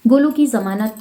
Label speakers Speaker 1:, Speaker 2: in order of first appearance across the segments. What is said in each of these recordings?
Speaker 1: गोलू की ज़मानत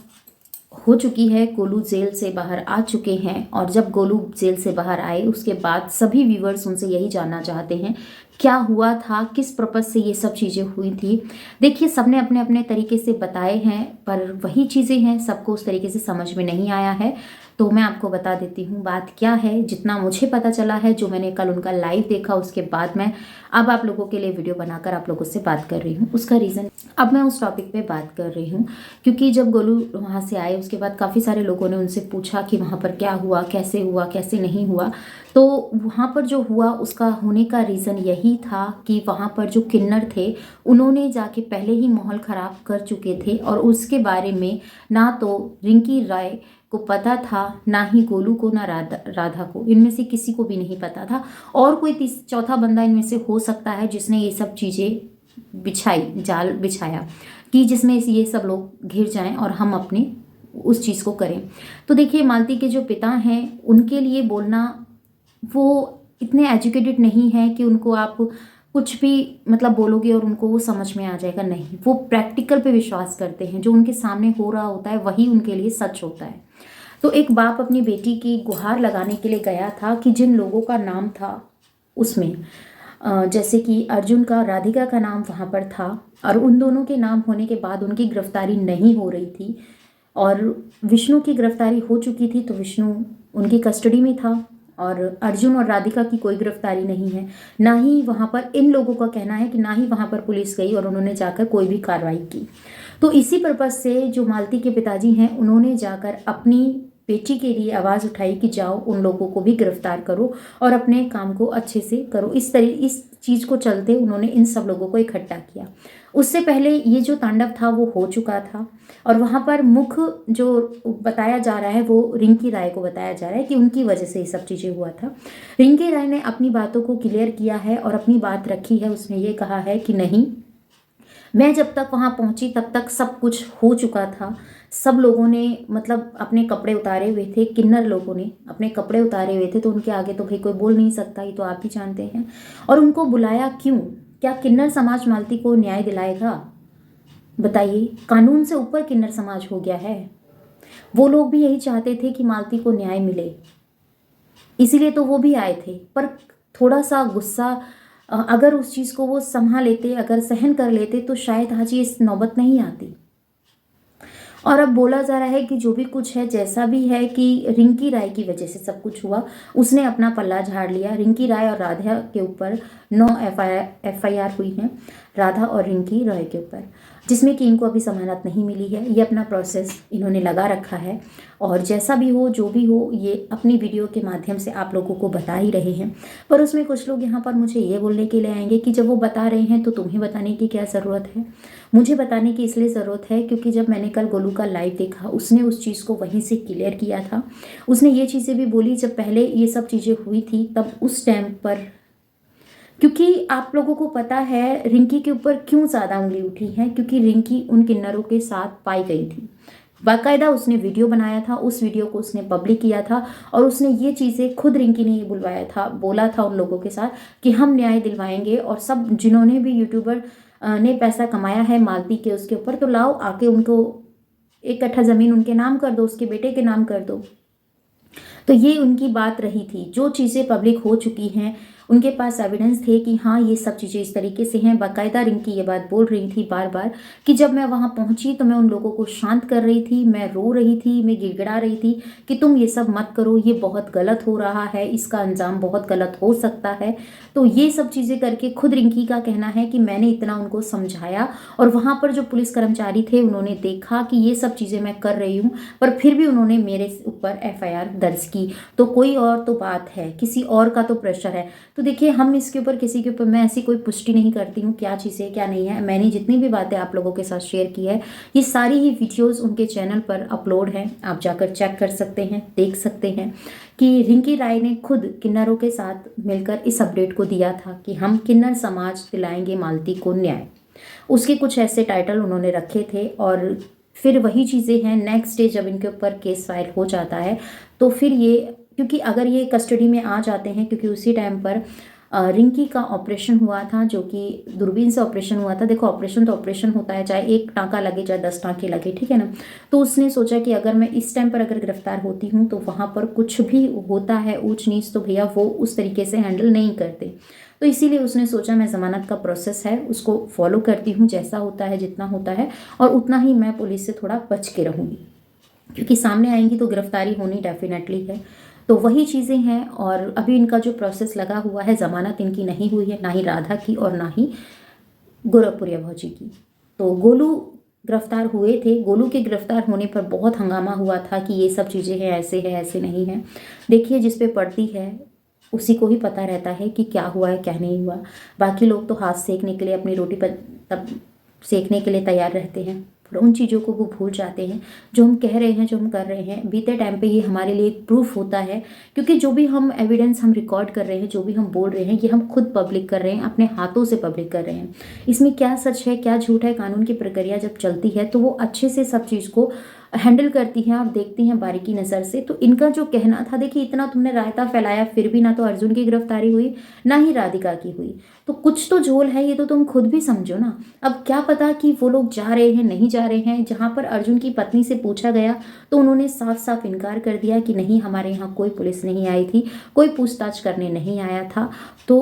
Speaker 1: हो चुकी है। गोलू जेल से बाहर आ चुके हैं और जब गोलू जेल से बाहर आए उसके बाद सभी व्यूवर्स उनसे यही जानना चाहते हैं क्या हुआ था, किस पर्पज़ से ये सब चीज़ें हुई थी। देखिए, सबने अपने अपने तरीके से बताए हैं पर वही चीज़ें हैं, सबको उस तरीके से समझ में नहीं आया है। तो मैं आपको बता देती हूँ बात क्या है। जितना मुझे पता चला है, जो मैंने कल उनका लाइव देखा, उसके बाद मैं अब आप लोगों के लिए वीडियो बनाकर आप लोगों से बात कर रही हूँ। उसका रीज़न अब मैं उस टॉपिक पे बात कर रही हूँ क्योंकि जब गोलू वहाँ से आए उसके बाद काफ़ी सारे लोगों ने उनसे पूछा कि वहाँ पर क्या हुआ, कैसे नहीं हुआ। तो वहाँ पर जो हुआ उसका होने का रीज़न यही था कि वहाँ पर जो किन्नर थे उन्होंने जाके पहले ही माहौल ख़राब कर चुके थे और उसके बारे में ना तो रिंकी राय को पता था, ना ही गोलू को, ना राधा को। इनमें से किसी को भी नहीं पता था और कोई चौथा बंदा इनमें से हो सकता है जिसने ये सब चीज़ें जाल बिछाया कि जिसमें ये सब लोग घिर जाएं और हम अपने उस चीज़ को करें। तो देखिए, मालती के जो पिता हैं उनके लिए बोलना, वो इतने एजुकेटेड नहीं है कि उनको आप कुछ भी मतलब बोलोगे और उनको वो समझ में आ जाएगा। नहीं, वो प्रैक्टिकल पे विश्वास करते हैं। जो उनके सामने हो रहा होता है वही उनके लिए सच होता है। तो एक बाप अपनी बेटी की गुहार लगाने के लिए गया था कि जिन लोगों का नाम था उसमें जैसे कि अर्जुन का, राधिका का नाम वहाँ पर था और उन दोनों के नाम होने के बाद उनकी गिरफ्तारी नहीं हो रही थी और विष्णु की गिरफ्तारी हो चुकी थी। तो विष्णु उनकी कस्टडी में था और अर्जुन और राधिका की कोई गिरफ्तारी नहीं है। ना ही वहाँ पर, इन लोगों का कहना है कि ना ही वहाँ पर पुलिस गई और उन्होंने जाकर कोई भी कार्रवाई की। तो इसी पर्पज़ से जो मालती के पिताजी हैं उन्होंने जाकर अपनी बेटी के लिए आवाज़ उठाई कि जाओ उन लोगों को भी गिरफ्तार करो और अपने काम को अच्छे से करो। इस चीज़ को चलते उन्होंने इन सब लोगों को इकट्ठा किया। उससे पहले ये जो तांडव था वो हो चुका था और वहाँ पर मुख्य जो बताया जा रहा है वो रिंकी राय को बताया जा रहा है कि उनकी वजह से ये सब चीज़ें हुआ था। रिंकी राय ने अपनी बातों को क्लियर किया है और अपनी बात रखी है। उसने ये कहा है कि नहीं, मैं जब तक वहाँ पहुँची तब तक सब कुछ हो चुका था। सब लोगों ने मतलब अपने कपड़े उतारे हुए थे, किन्नर लोगों ने अपने कपड़े उतारे हुए थे, तो उनके आगे तो भाई कोई बोल नहीं सकता, ये तो आप ही जानते हैं। और उनको बुलाया क्यों? क्या किन्नर समाज मालती को न्याय दिलाएगा? बताइए, कानून से ऊपर किन्नर समाज हो गया है। वो लोग भी यही चाहते थे कि मालती को न्याय मिले, इसीलिए तो वो भी आए थे। पर थोड़ा सा गुस्सा अगर उस चीज़ को वो संभाल लेते, अगर सहन कर लेते, तो शायद आज ये इस नौबत नहीं आती। और अब बोला जा रहा है कि जो भी कुछ है, जैसा भी है, कि रिंकी राय की वजह से सब कुछ हुआ। उसने अपना पल्ला झाड़ लिया। रिंकी राय और राधा के ऊपर 9 एफआईआर हुई हैं, राधा और रिंकी राय के ऊपर, जिसमें कि इनको अभी जमानत नहीं मिली है। ये अपना प्रोसेस इन्होंने लगा रखा है और जैसा भी हो, जो भी हो, ये अपनी वीडियो के माध्यम से आप लोगों को बता ही रहे हैं। पर उसमें कुछ लोग यहाँ पर मुझे ये बोलने के लिए आएंगे कि जब वो बता रहे हैं तो तुम्हें बताने की क्या ज़रूरत है। मुझे बताने की इसलिए ज़रूरत है क्योंकि जब मैंने कल गोलू का लाइव देखा, उसने उस चीज़ को वहीं से क्लियर किया था। उसने ये चीज़ें भी बोली जब पहले ये सब चीज़ें हुई थी, तब उस टाइम पर, क्योंकि आप लोगों को पता है रिंकी के ऊपर क्यों ज़्यादा उंगली उठी है, क्योंकि रिंकी उन किन्नरों के साथ पाई गई थी। बाकायदा उसने वीडियो बनाया था, उस वीडियो को उसने पब्लिक किया था और उसने ये चीज़ें खुद रिंकी ने ये बुलवाया था, बोला था उन लोगों के साथ कि हम न्याय दिलवाएंगे और सब जिन्होंने भी यूट्यूबर ने पैसा कमाया है मालती के उसके ऊपर, तो लाओ आके उनको 1 कट्ठा ज़मीन उनके नाम कर दो, उसके बेटे के नाम कर दो। तो ये उनकी बात रही थी। जो चीज़ें पब्लिक हो चुकी हैं, उनके पास एविडेंस थे कि हाँ ये सब चीज़ें इस तरीके से हैं। बाकायदा रिंकी ये बात बोल रही थी बार बार कि जब मैं वहाँ पहुँची तो मैं उन लोगों को शांत कर रही थी, मैं रो रही थी, मैं गिड़गिड़ा रही थी कि तुम ये सब मत करो, ये बहुत गलत हो रहा है, इसका अंजाम बहुत गलत हो सकता है। तो ये सब चीज़ें करके खुद रिंकी का कहना है कि मैंने इतना उनको समझाया और वहाँ पर जो पुलिस कर्मचारी थे उन्होंने देखा कि ये सब चीज़ें मैं कर रही हूँ, पर फिर भी उन्होंने मेरे ऊपर एफआईआर दर्ज की। तो कोई और तो बात है, किसी और का तो प्रेशर है। तो देखिए, हम इसके ऊपर किसी के ऊपर मैं ऐसी कोई पुष्टि नहीं करती हूँ क्या चीज़ है क्या नहीं है। मैंने जितनी भी बातें आप लोगों के साथ शेयर की है, ये सारी ही वीडियोस उनके चैनल पर अपलोड हैं, आप जाकर चेक कर सकते हैं, देख सकते हैं कि रिंकी राय ने खुद किन्नरों के साथ मिलकर इस अपडेट को दिया था कि हम किन्नर समाज दिलाएंगे मालती को न्याय। उसके कुछ ऐसे टाइटल उन्होंने रखे थे और फिर वही चीज़ें हैं। नेक्स्ट डे जब इनके ऊपर केस फाइल हो जाता है तो फिर ये, क्योंकि अगर ये कस्टडी में आ जाते हैं, क्योंकि उसी टाइम पर रिंकी का ऑपरेशन हुआ था, जो कि दूरबीन से ऑपरेशन हुआ था। देखो ऑपरेशन तो ऑपरेशन होता है, चाहे एक टाँका लगे चाहे 10 टाँके लगे, ठीक है ना। तो उसने सोचा कि अगर मैं इस टाइम पर अगर गिरफ्तार होती हूँ तो वहाँ पर कुछ भी होता है ऊंच नीच तो भैया वो उस तरीके से हैंडल नहीं करते। तो इसीलिए उसने सोचा मैं ज़मानत का प्रोसेस है उसको फॉलो करती हूँ, जैसा होता है जितना होता है, और उतना ही मैं पुलिस से थोड़ा बच के रहूँगी, क्योंकि सामने आएंगी तो गिरफ्तारी होनी डेफिनेटली है। तो वही चीज़ें हैं। और अभी इनका जो प्रोसेस लगा हुआ है, ज़मानत इनकी नहीं हुई है, ना ही राधा की और ना ही गोरखपुरिया भौजी की। तो गोलू गिरफ्तार हुए थे। गोलू के गिरफ्तार होने पर बहुत हंगामा हुआ था कि ये सब चीज़ें हैं, ऐसे नहीं है। देखिए जिस पे पड़ती है उसी को ही पता रहता है कि क्या हुआ है क्या नहीं हुआ। बाकी लोग तो हाथ सेकने के लिए, अपनी रोटी पर तब सेकने के लिए तैयार रहते हैं, पर उन चीज़ों को वो भूल जाते हैं। जो हम कह रहे हैं, जो हम कर रहे हैं, बीते टाइम पे ये हमारे लिए एक प्रूफ होता है, क्योंकि जो भी हम एविडेंस हम रिकॉर्ड कर रहे हैं, जो भी हम बोल रहे हैं, ये हम खुद पब्लिक कर रहे हैं, अपने हाथों से पब्लिक कर रहे हैं। इसमें क्या सच है क्या झूठ है, कानून की प्रक्रिया जब चलती है तो वो अच्छे से सब चीज़ को हैंडल करती हैं, आप देखती हैं बारीकी नज़र से। तो इनका जो कहना था, देखिए इतना तुमने रायता फैलाया फिर भी ना तो अर्जुन की गिरफ्तारी हुई ना ही राधिका की हुई, तो कुछ तो झोल है, ये तो तुम खुद भी समझो ना। अब क्या पता कि वो लोग जा रहे हैं नहीं जा रहे हैं। जहाँ पर अर्जुन की पत्नी से पूछा गया तो उन्होंने साफ साफ इनकार कर दिया कि नहीं, हमारे यहाँ कोई पुलिस नहीं आई थी, कोई पूछताछ करने नहीं आया था। तो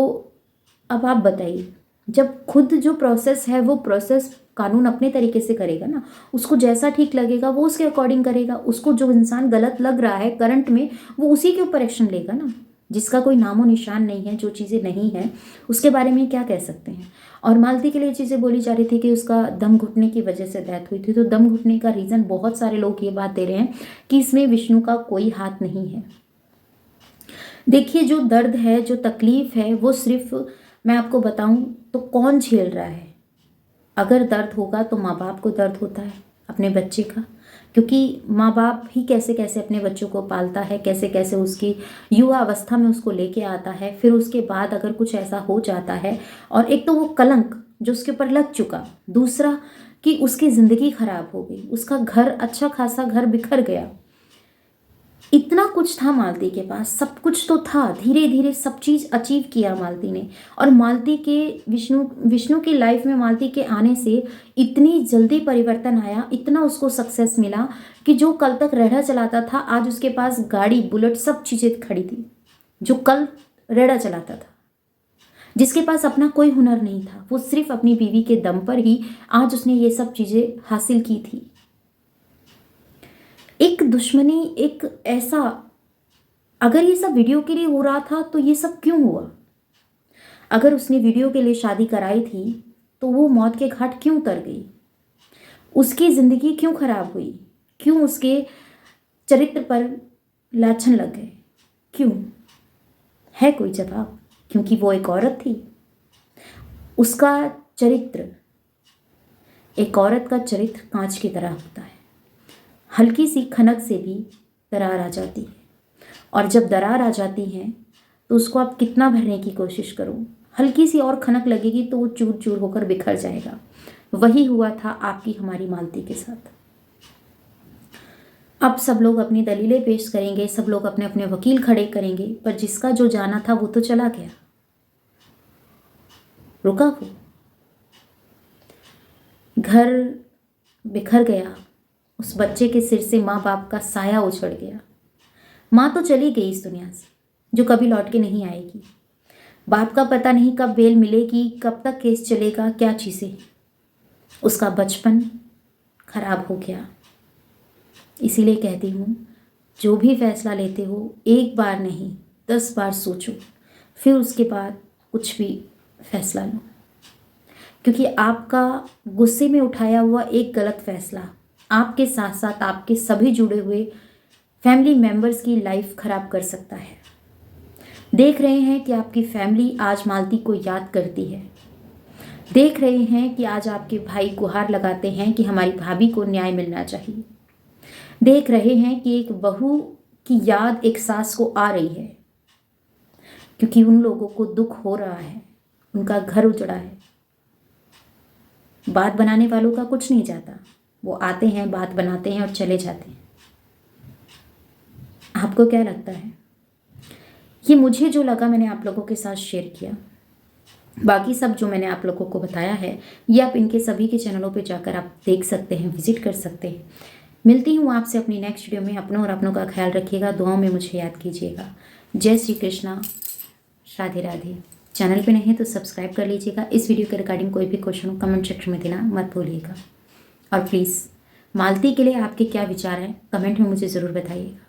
Speaker 1: अब आप बताइए, जब खुद जो प्रोसेस है वो प्रोसेस कानून अपने तरीके से करेगा ना, उसको जैसा ठीक लगेगा वो उसके अकॉर्डिंग करेगा। उसको जो इंसान गलत लग रहा है करंट में, वो उसी के ऊपर एक्शन लेगा ना। जिसका कोई नामो निशान नहीं है, जो चीज़ें नहीं हैं, उसके बारे में क्या कह सकते हैं। और मालती के लिए चीज़ें बोली जा रही थी कि उसका दम घुटने की वजह से डेथ हुई थी। तो दम घुटने का रीज़न बहुत सारे लोग ये बात दे रहे हैं कि इसमें विष्णु का कोई हाथ नहीं है। देखिए जो दर्द है, जो तकलीफ है, वो सिर्फ मैं आपको बताऊं तो कौन झेल रहा है। अगर दर्द होगा तो माँ बाप को दर्द होता है अपने बच्चे का, क्योंकि माँ बाप ही कैसे कैसे अपने बच्चों को पालता है, कैसे कैसे उसकी युवा अवस्था में उसको लेके आता है। फिर उसके बाद अगर कुछ ऐसा हो जाता है, और एक तो वो कलंक जो उसके ऊपर लग चुका, दूसरा कि उसकी ज़िंदगी खराब हो गई, उसका घर, अच्छा खासा घर बिखर गया। इतना कुछ था मालती के पास, सब कुछ तो था, धीरे धीरे सब चीज़ अचीव किया मालती ने। और मालती के विष्णु की लाइफ में मालती के आने से इतनी जल्दी परिवर्तन आया, इतना उसको सक्सेस मिला कि जो कल तक रेढ़ा चलाता था आज उसके पास गाड़ी, बुलेट, सब चीज़ें खड़ी थी। जो कल रेढ़ा चलाता था, जिसके पास अपना कोई हुनर नहीं था, वो सिर्फ अपनी बीवी के दम पर ही आज उसने ये सब चीज़ें हासिल की थी। एक दुश्मनी, एक ऐसा, अगर ये सब वीडियो के लिए हो रहा था तो ये सब क्यों हुआ। अगर उसने वीडियो के लिए शादी कराई थी तो वो मौत के घाट क्यों उतर गई, उसकी ज़िंदगी क्यों खराब हुई, क्यों उसके चरित्र पर लाछन लग गए, क्यों? है कोई जवाब? क्योंकि वो एक औरत थी। उसका चरित्र, एक औरत का चरित्र कांच की तरह होता है, हल्की सी खनक से भी दरार आ जाती है। और जब दरार आ जाती है तो उसको आप कितना भरने की कोशिश करो, हल्की सी और खनक लगेगी तो वो चूर चूर होकर बिखर जाएगा। वही हुआ था आपकी हमारी मालती के साथ। अब सब लोग अपनी दलीलें पेश करेंगे, सब लोग अपने अपने वकील खड़े करेंगे, पर जिसका जो जाना था वो तो चला गया, रुका वो। घर बिखर गया, उस बच्चे के सिर से माँ बाप का साया उछड़ गया। माँ तो चली गई इस दुनिया से, जो कभी लौट के नहीं आएगी। बाप का पता नहीं कब बेल मिलेगी, कब तक केस चलेगा, क्या चीज़ें। उसका बचपन खराब हो गया। इसीलिए कहती हूँ, जो भी फैसला लेते हो एक बार नहीं 10 बार सोचो, फिर उसके बाद कुछ भी फैसला लो। क्योंकि आपका गुस्से में उठाया हुआ एक गलत फैसला आपके साथ साथ आपके सभी जुड़े हुए फैमिली मेंबर्स की लाइफ खराब कर सकता है। देख रहे हैं कि आपकी फैमिली आज मालती को याद करती है, देख रहे हैं कि आज आपके भाई गुहार लगाते हैं कि हमारी भाभी को न्याय मिलना चाहिए, देख रहे हैं कि एक बहू की याद एक सास को आ रही है, क्योंकि उन लोगों को दुख हो रहा है, उनका घर उजड़ा है। बात बनाने वालों का कुछ नहीं जाता, वो आते हैं, बात बनाते हैं और चले जाते हैं। आपको क्या लगता है? ये मुझे जो लगा मैंने आप लोगों के साथ शेयर किया। बाकी सब जो मैंने आप लोगों को बताया है ये आप इनके सभी के चैनलों पे जाकर आप देख सकते हैं, विजिट कर सकते हैं। मिलती हूँ आपसे अपनी नेक्स्ट वीडियो में। अपनों और अपनों का ख्याल रखिएगा, दुआओं में मुझे याद कीजिएगा। जय श्री कृष्णा, राधे राधे। चैनल पे नहीं है तो सब्सक्राइब कर लीजिएगा। इस वीडियो के रिगार्डिंग कोई भी क्वेश्चन हो कमेंट सेक्शन में देना मत भूलिएगा। और प्लीज़ मालती के लिए आपके क्या विचार हैं कमेंट में मुझे ज़रूर बताइएगा।